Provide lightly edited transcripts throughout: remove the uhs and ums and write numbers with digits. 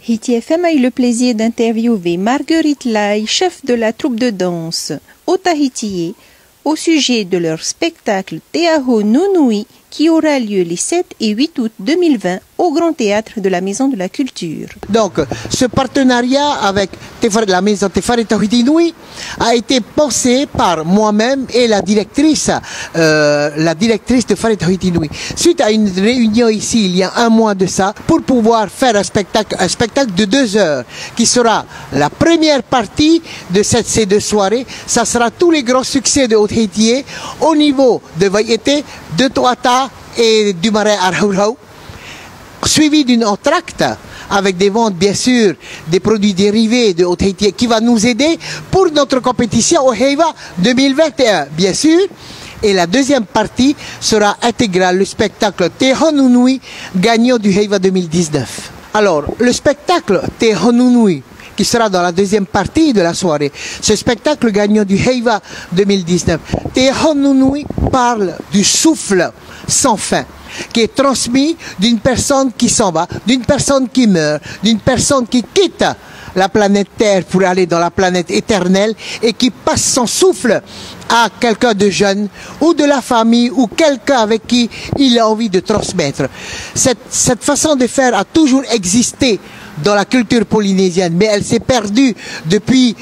Tahiti FM a eu le plaisir d'interviewer Marguerite Lai, chef de la troupe de danse au Tahiti, au sujet de leur spectacle Teaho Nunui qui aura lieu les 7 et 8 août 2020 au Grand Théâtre de la Maison de la Culture. Donc, ce partenariat avec la Maison Tefare Tahiti Nui a été pensé par moi-même et la directrice de Tefare Tahiti Nui. Suite à une réunion ici, il y a un mois de ça, pour pouvoir faire un spectacle de 2 heures, qui sera la première partie de ces 2 soirées. Ça sera tous les grands succès de Haut-Tahiti au niveau de Vaiete, de Toata et du marais Arhaurau, suivi d'une entracte avec des ventes, bien sûr, des produits dérivés de Haut-Tahiti qui va nous aider pour notre compétition au Heiva 2021, bien sûr. Et la deuxième partie sera intégrale, le spectacle Teaho Nunui, gagnant du Heiva 2019. Alors, le spectacle Teaho Nunui, qui sera dans la deuxième partie de la soirée, ce spectacle gagnant du Heiva 2019, Teaho Nunui parle du souffle sans fin, qui est transmis d'une personne qui s'en va, d'une personne qui meurt, d'une personne qui quitte la planète Terre pour aller dans la planète éternelle et qui passe son souffle à quelqu'un de jeune ou de la famille ou quelqu'un avec qui il a envie de transmettre. Cette façon de faire a toujours existé dans la culture polynésienne, mais elle s'est perdue depuis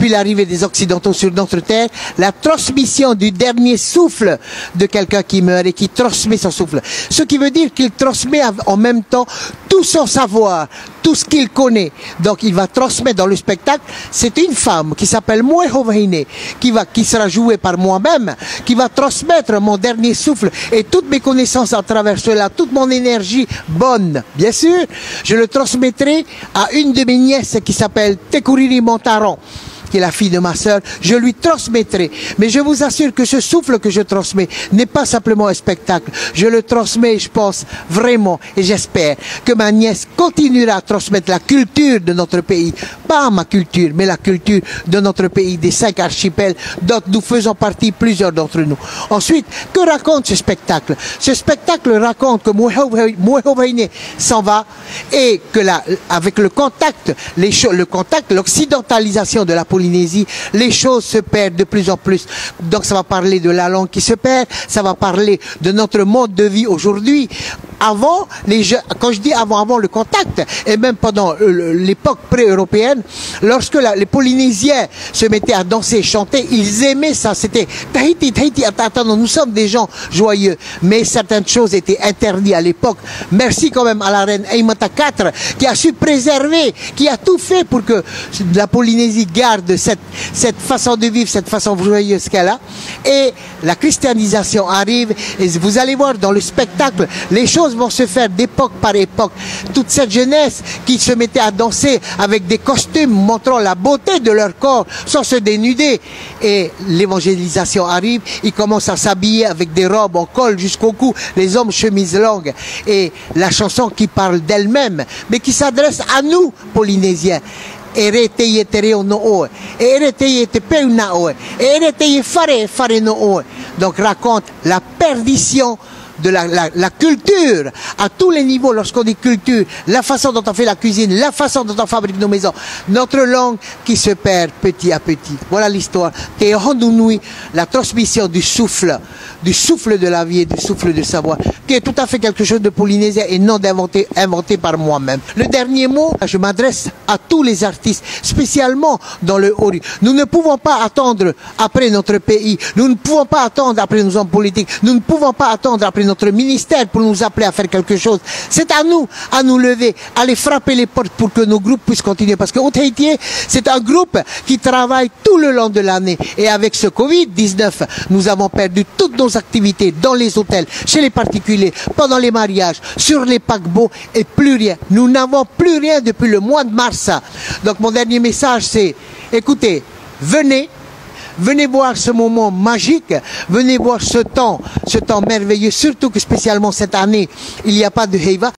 l'arrivée des Occidentaux sur notre terre, la transmission du dernier souffle de quelqu'un qui meurt et qui transmet son souffle. Ce qui veut dire qu'il transmet en même temps tout son savoir, tout ce qu'il connaît. Donc il va transmettre dans le spectacle. C'est une femme qui s'appelle Moehovaine, qui sera jouée par moi-même, qui va transmettre mon dernier souffle et toutes mes connaissances à travers cela, toute mon énergie bonne. Bien sûr, je le transmettrai à une de mes nièces qui s'appelle Tekuriri Montaron, qui est la fille de ma sœur. Je lui transmettrai. Mais je vous assure que ce souffle que je transmets n'est pas simplement un spectacle. Je le transmets, je pense vraiment, et j'espère que ma nièce continuera à transmettre la culture de notre pays. Pas ma culture, mais la culture de notre pays, des 5 archipels dont nous faisons partie, plusieurs d'entre nous. Ensuite, que raconte ce spectacle? Ce spectacle raconte que Moehovaine s'en va et que avec le contact, l'occidentalisation de la Polynésie, les choses se perdent de plus en plus. Donc ça va parler de la langue qui se perd, ça va parler de notre mode de vie aujourd'hui. Avant, quand je dis avant le contact, et même pendant l'époque pré-européenne, lorsque les Polynésiens se mettaient à danser et chanter, ils aimaient ça. C'était Tahiti, Tahiti, attends, nous sommes des gens joyeux. Mais certaines choses étaient interdites à l'époque. Merci quand même à la reine Aimata IV qui a su préserver, qui a tout fait pour que la Polynésie garde cette façon de vivre, cette façon joyeuse qu'elle a. Et la christianisation arrive, et vous allez voir dans le spectacle, les choses vont se faire d'époque par époque. Toute cette jeunesse qui se mettait à danser avec des costumes montrant la beauté de leur corps sans se dénuder. Et l'évangélisation arrive, ils commencent à s'habiller avec des robes en col jusqu'au cou, les hommes chemises longues. Et la chanson qui parle d'elle-même, mais qui s'adresse à nous, Polynésiens. Donc raconte la perdition de la culture à tous les niveaux. Lorsqu'on dit culture, la façon dont on fait la cuisine, la façon dont on fabrique nos maisons, notre langue qui se perd petit à petit. Voilà l'histoire. Teaho Nunui, la transmission du souffle de la vie et du souffle de savoir, qui est tout à fait quelque chose de polynésien et non inventé par moi-même. Le dernier mot, je m'adresse à tous les artistes, spécialement dans le Haut-Ri. Nous ne pouvons pas attendre après notre pays, nous ne pouvons pas attendre après nos hommes politiques, nous ne pouvons pas attendre après notre ministère pour nous appeler à faire quelque chose. C'est à nous lever, aller frapper les portes pour que nos groupes puissent continuer. Parce que Haut-Tahiti, c'est un groupe qui travaille tout le long de l'année. Et avec ce Covid-19, nous avons perdu toutes nos activités dans les hôtels, chez les particuliers, pendant les mariages, sur les paquebots et plus rien. Nous n'avons plus rien depuis le mois de mars. Donc mon dernier message, c'est, écoutez, venez voir ce moment magique, venez voir ce temps merveilleux, surtout que spécialement cette année, il n'y a pas de Heiva.